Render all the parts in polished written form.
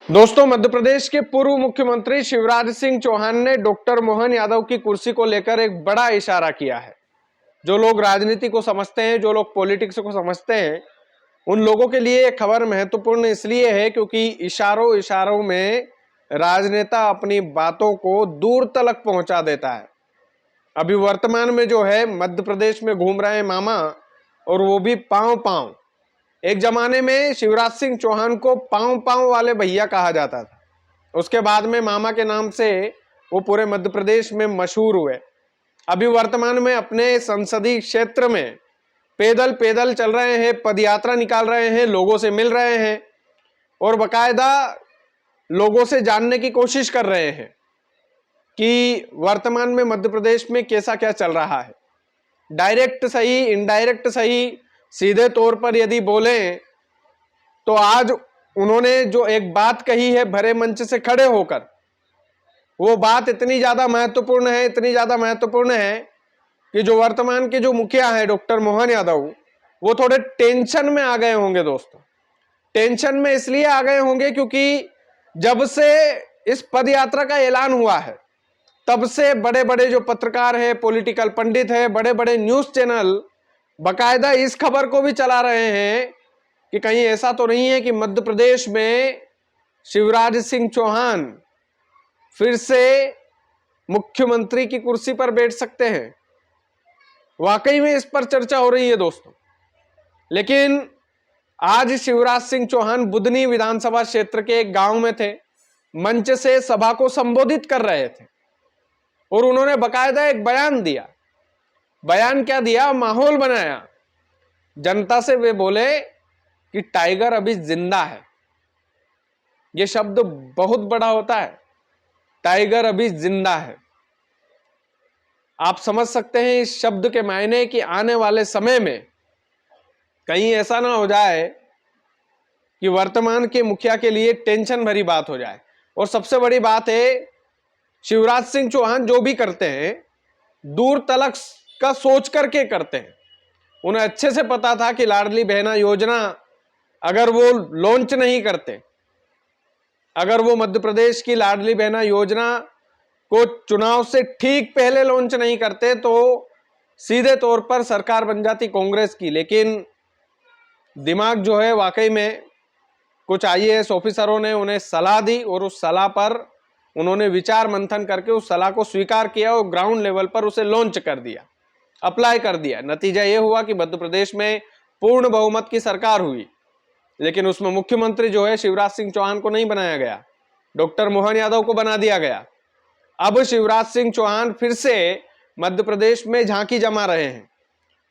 दोस्तों, मध्य प्रदेश के पूर्व मुख्यमंत्री शिवराज सिंह चौहान ने डॉक्टर मोहन यादव की कुर्सी को लेकर एक बड़ा इशारा किया है। जो लोग राजनीति को समझते हैं, जो लोग पॉलिटिक्स को समझते हैं, उन लोगों के लिए यह खबर महत्वपूर्ण इसलिए है क्योंकि इशारों इशारों में राजनेता अपनी बातों को दूर तलक पहुंचा देता है। अभी वर्तमान में जो है मध्य प्रदेश में घूम रहे हैं मामा, और वो भी पांव पांव। एक जमाने में शिवराज सिंह चौहान को पांव पांव वाले भैया कहा जाता था। उसके बाद में मामा के नाम से वो पूरे मध्य प्रदेश में मशहूर हुए। अभी वर्तमान में अपने संसदीय क्षेत्र में पैदल पैदल चल रहे हैं, पदयात्रा निकाल रहे हैं, लोगों से मिल रहे हैं और बकायदा लोगों से जानने की कोशिश कर रहे हैं कि वर्तमान में मध्य प्रदेश में कैसा क्या चल रहा है। डायरेक्ट सही, इनडायरेक्ट सही, सीधे तौर पर यदि बोलें तो आज उन्होंने जो एक बात कही है भरे मंच से खड़े होकर, वो बात इतनी ज्यादा महत्वपूर्ण है, इतनी ज्यादा महत्वपूर्ण है कि जो वर्तमान के जो मुखिया है डॉक्टर मोहन यादव, वो थोड़े टेंशन में आ गए होंगे। दोस्तों, टेंशन में इसलिए आ गए होंगे क्योंकि जब से इस पद यात्रा का ऐलान हुआ है तब से बड़े बड़े जो पत्रकार हैं, पॉलिटिकल पंडित हैं, बड़े बड़े न्यूज चैनल बकायदा इस खबर को भी चला रहे हैं कि कहीं ऐसा तो नहीं है कि मध्य प्रदेश में शिवराज सिंह चौहान फिर से मुख्यमंत्री की कुर्सी पर बैठ सकते हैं। वाकई में इस पर चर्चा हो रही है दोस्तों। लेकिन आज शिवराज सिंह चौहान बुदनी विधानसभा क्षेत्र के एक गांव में थे, मंच से सभा को संबोधित कर रहे थे और उन्होंने बकायदा एक बयान दिया। बयान क्या दिया? माहौल बनाया। जनता से वे बोले कि टाइगर अभी जिंदा है। यह शब्द बहुत बड़ा होता है, टाइगर अभी जिंदा है। आप समझ सकते हैं इस शब्द के मायने कि आने वाले समय में कहीं ऐसा ना हो जाए कि वर्तमान के मुखिया के लिए टेंशन भरी बात हो जाए। और सबसे बड़ी बात है, शिवराज सिंह चौहान जो भी करते हैं दूर तलक का सोच करके करते हैं। उन्हें अच्छे से पता था कि लाडली बहना योजना अगर वो लॉन्च नहीं करते, अगर वो मध्य प्रदेश की लाडली बहना योजना को चुनाव से ठीक पहले लॉन्च नहीं करते तो सीधे तौर पर सरकार बन जाती कांग्रेस की। लेकिन दिमाग जो है, वाकई में कुछ आईएएस ऑफिसरों ने उन्हें सलाह दी और उस सलाह पर उन्होंने विचार मंथन करके उस सलाह को स्वीकार किया और ग्राउंड लेवल पर उसे लॉन्च कर दिया, अप्लाई कर दिया। नतीजा यह हुआ कि मध्य प्रदेश में पूर्ण बहुमत की सरकार हुई, लेकिन उसमें मुख्यमंत्री जो है शिवराज सिंह चौहान को नहीं बनाया गया, डॉक्टर मोहन यादव को बना दिया गया। अब शिवराज सिंह चौहान फिर से मध्य प्रदेश में झांकी जमा रहे हैं।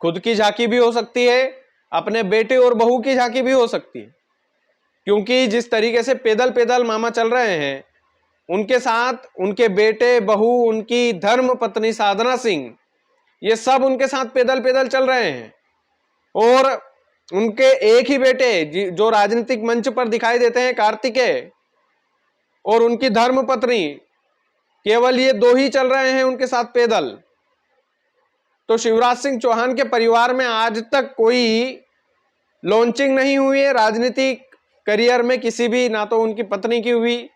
खुद की झांकी भी हो सकती है, अपने बेटे और बहू की झांकी भी हो सकती है, क्योंकि जिस तरीके से पैदल पैदल मामा चल रहे हैं, उनके साथ उनके बेटे, बहू, उनकी धर्म पत्नी साधना सिंह, ये सब उनके साथ पैदल पैदल चल रहे हैं। और उनके एक ही बेटे जो राजनीतिक मंच पर दिखाई देते हैं, कार्तिकेय, और उनकी धर्म पत्नी, केवल ये दो ही चल रहे हैं उनके साथ पैदल। तो शिवराज सिंह चौहान के परिवार में आज तक कोई लॉन्चिंग नहीं हुई है राजनीतिक करियर में किसी भी, ना तो उनकी पत्नी की हुई,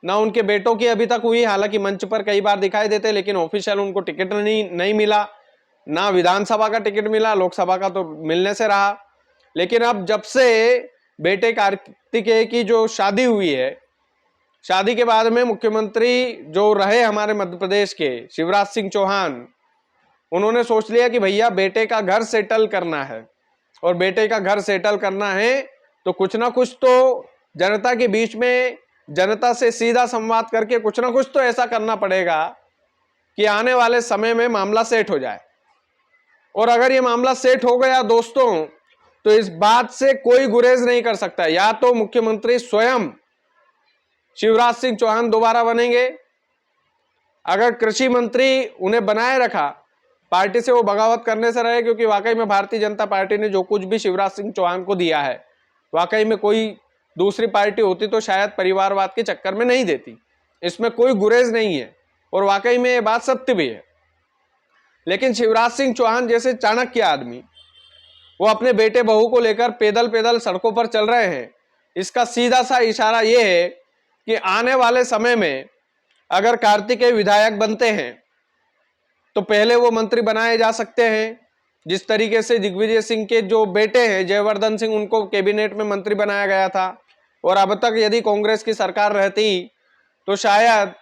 ना उनके बेटों की अभी तक हुई। हालांकि मंच पर कई बार दिखाई देते, लेकिन ऑफिशियल उनको टिकट नहीं मिला, ना विधानसभा का टिकट मिला, लोकसभा का तो मिलने से रहा। लेकिन अब जब से बेटे कार्तिकेय की जो शादी हुई है, शादी के बाद में मुख्यमंत्री जो रहे हमारे मध्य प्रदेश के शिवराज सिंह चौहान, उन्होंने सोच लिया कि भैया बेटे का घर सेटल करना है, और बेटे का घर सेटल करना है तो कुछ ना कुछ तो जनता के बीच में, जनता से सीधा संवाद करके कुछ ना कुछ तो ऐसा करना पड़ेगा कि आने वाले समय में मामला सेट हो जाए। और अगर ये मामला सेट हो गया दोस्तों, तो इस बात से कोई गुरेज नहीं कर सकता। या तो मुख्यमंत्री स्वयं शिवराज सिंह चौहान दोबारा बनेंगे, अगर कृषि मंत्री उन्हें बनाए रखा, पार्टी से वो बगावत करने से रहे, क्योंकि वाकई में भारतीय जनता पार्टी ने जो कुछ भी शिवराज सिंह चौहान को दिया है, वाकई में कोई दूसरी पार्टी होती तो शायद परिवारवाद के चक्कर में नहीं देती। इसमें कोई गुरेज नहीं है और वाकई में ये बात सत्य भी है। लेकिन शिवराज सिंह चौहान जैसे चाणक्य आदमी, वो अपने बेटे बहू को लेकर पैदल पैदल सड़कों पर चल रहे हैं। इसका सीधा सा इशारा यह है कि आने वाले समय में अगर कार्तिकेय विधायक बनते हैं तो पहले वो मंत्री बनाए जा सकते हैं। जिस तरीके से दिग्विजय सिंह के जो बेटे हैं जयवर्धन सिंह, उनको कैबिनेट में मंत्री बनाया गया था, और अब तक यदि कांग्रेस की सरकार रहती तो शायद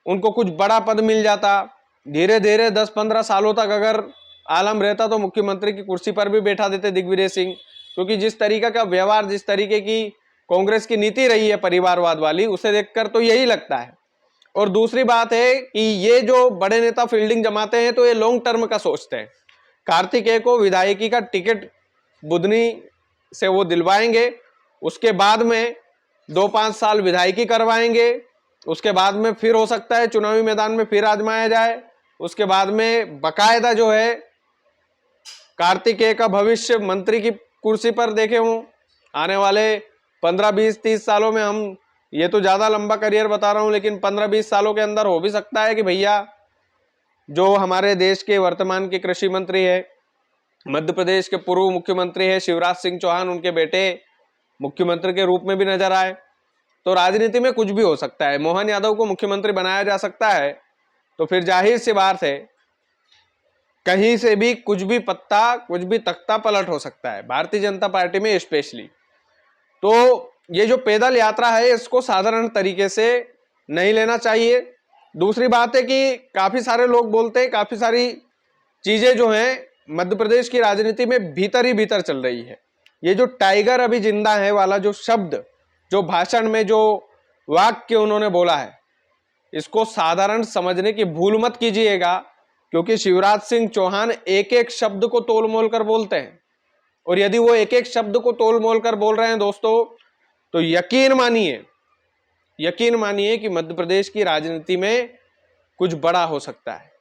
उनको कुछ बड़ा पद मिल जाता। धीरे धीरे 10-15 सालों तक अगर आलम रहता तो मुख्यमंत्री की कुर्सी पर भी बैठा देते दिग्विजय सिंह, क्योंकि जिस तरीके का व्यवहार, जिस तरीके की कांग्रेस की नीति रही है परिवारवाद वाली, उसे देखकर तो यही लगता है। और दूसरी बात है कि ये जो बड़े नेता फील्डिंग जमाते हैं तो ये लॉन्ग टर्म का सोचते हैं। कार्तिकेय को विधायकी का टिकट बुधनी से वो दिलवाएंगे, उसके बाद में 2-5 साल विधायकी करवाएंगे, उसके बाद में फिर हो सकता है चुनावी मैदान में फिर आजमाया जाए। उसके बाद में बकायदा जो है कार्तिकेय का भविष्य मंत्री की कुर्सी पर देखे हों। आने वाले 15-20-30 सालों में, हम ये तो ज्यादा लंबा करियर बता रहा हूं, लेकिन 15-20 सालों के अंदर हो भी सकता है कि भैया जो हमारे देश के वर्तमान के कृषि मंत्री है, मध्य प्रदेश के पूर्व मुख्यमंत्री है शिवराज सिंह चौहान, उनके बेटे मुख्यमंत्री के रूप में भी नजर आए। तो राजनीति में कुछ भी हो सकता है। मोहन यादव को मुख्यमंत्री बनाया जा सकता है तो फिर जाहिर सी बात है कहीं से भी कुछ भी पत्ता, कुछ भी तख्ता पलट हो सकता है, भारतीय जनता पार्टी में स्पेशली। तो ये जो पैदल यात्रा है इसको साधारण तरीके से नहीं लेना चाहिए। दूसरी बात है कि काफी सारे लोग बोलते हैं, काफी सारी चीजें जो हैं मध्य प्रदेश की राजनीति में भीतर ही भीतर चल रही है। ये जो टाइगर अभी जिंदा है वाला जो शब्द, जो भाषण में जो वाक्य उन्होंने बोला है, इसको साधारण समझने की भूल मत कीजिएगा, क्योंकि शिवराज सिंह चौहान एक एक शब्द को तोल मोल कर बोलते हैं। और यदि वो एक एक शब्द को तोल मोल कर बोल रहे हैं दोस्तों, तो यकीन मानिए कि मध्य प्रदेश की राजनीति में कुछ बड़ा हो सकता है।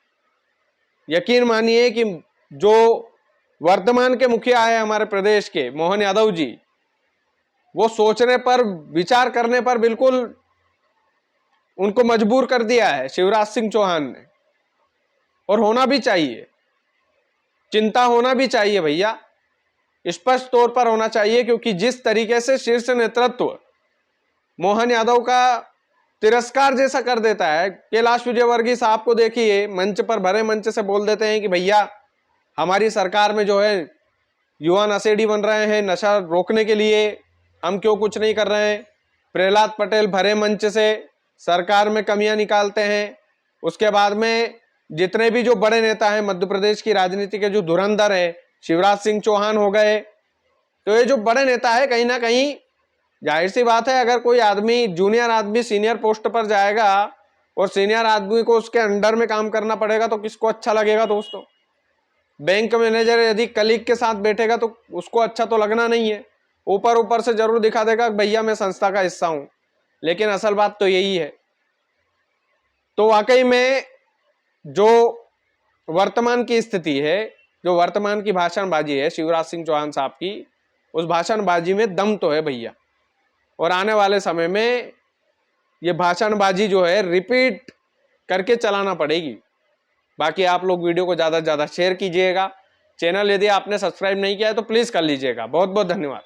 यकीन मानिए कि जो वर्तमान के मुखिया है हमारे प्रदेश के, मोहन यादव जी, वो सोचने पर, विचार करने पर बिल्कुल उनको मजबूर कर दिया है शिवराज सिंह चौहान ने। और होना भी चाहिए, चिंता होना भी चाहिए भैया, स्पष्ट तौर पर होना चाहिए, क्योंकि जिस तरीके से शीर्ष नेतृत्व मोहन यादव का तिरस्कार जैसा कर देता है। कैलाश विजयवर्गीय साहब को देखिए, मंच पर भरे मंच से बोल देते हैं कि भैया हमारी सरकार में जो है युवा नशेड़ी बन रहे हैं, नशा रोकने के लिए हम क्यों कुछ नहीं कर रहे हैं। प्रहलाद पटेल भरे मंच से सरकार में कमियां निकालते हैं। उसके बाद में जितने भी जो बड़े नेता हैं मध्य प्रदेश की राजनीति के, जो धुरंधर है, शिवराज सिंह चौहान हो गए, तो ये जो बड़े नेता है कहीं ना कहीं जाहिर सी बात है, अगर कोई आदमी, जूनियर आदमी सीनियर पोस्ट पर जाएगा और सीनियर आदमी को उसके अंडर में काम करना पड़ेगा तो किसको अच्छा लगेगा दोस्तों। बैंक मैनेजर यदि कलीग के साथ बैठेगा तो उसको अच्छा तो लगना नहीं है। ऊपर ऊपर से जरूर दिखा देगा भैया मैं संस्था का हिस्सा हूं, लेकिन असल बात तो यही है। तो वाकई में जो वर्तमान की स्थिति है, जो वर्तमान की भाषणबाजी है शिवराज सिंह चौहान साहब की, उस भाषणबाजी में दम तो है भैया। और आने वाले समय में ये भाषणबाजी जो है रिपीट करके चलाना पड़ेगी। बाकी आप लोग वीडियो को ज़्यादा से ज़्यादा शेयर कीजिएगा। चैनल यदि आपने सब्सक्राइब नहीं किया है तो प्लीज़ कर लीजिएगा। बहुत बहुत धन्यवाद।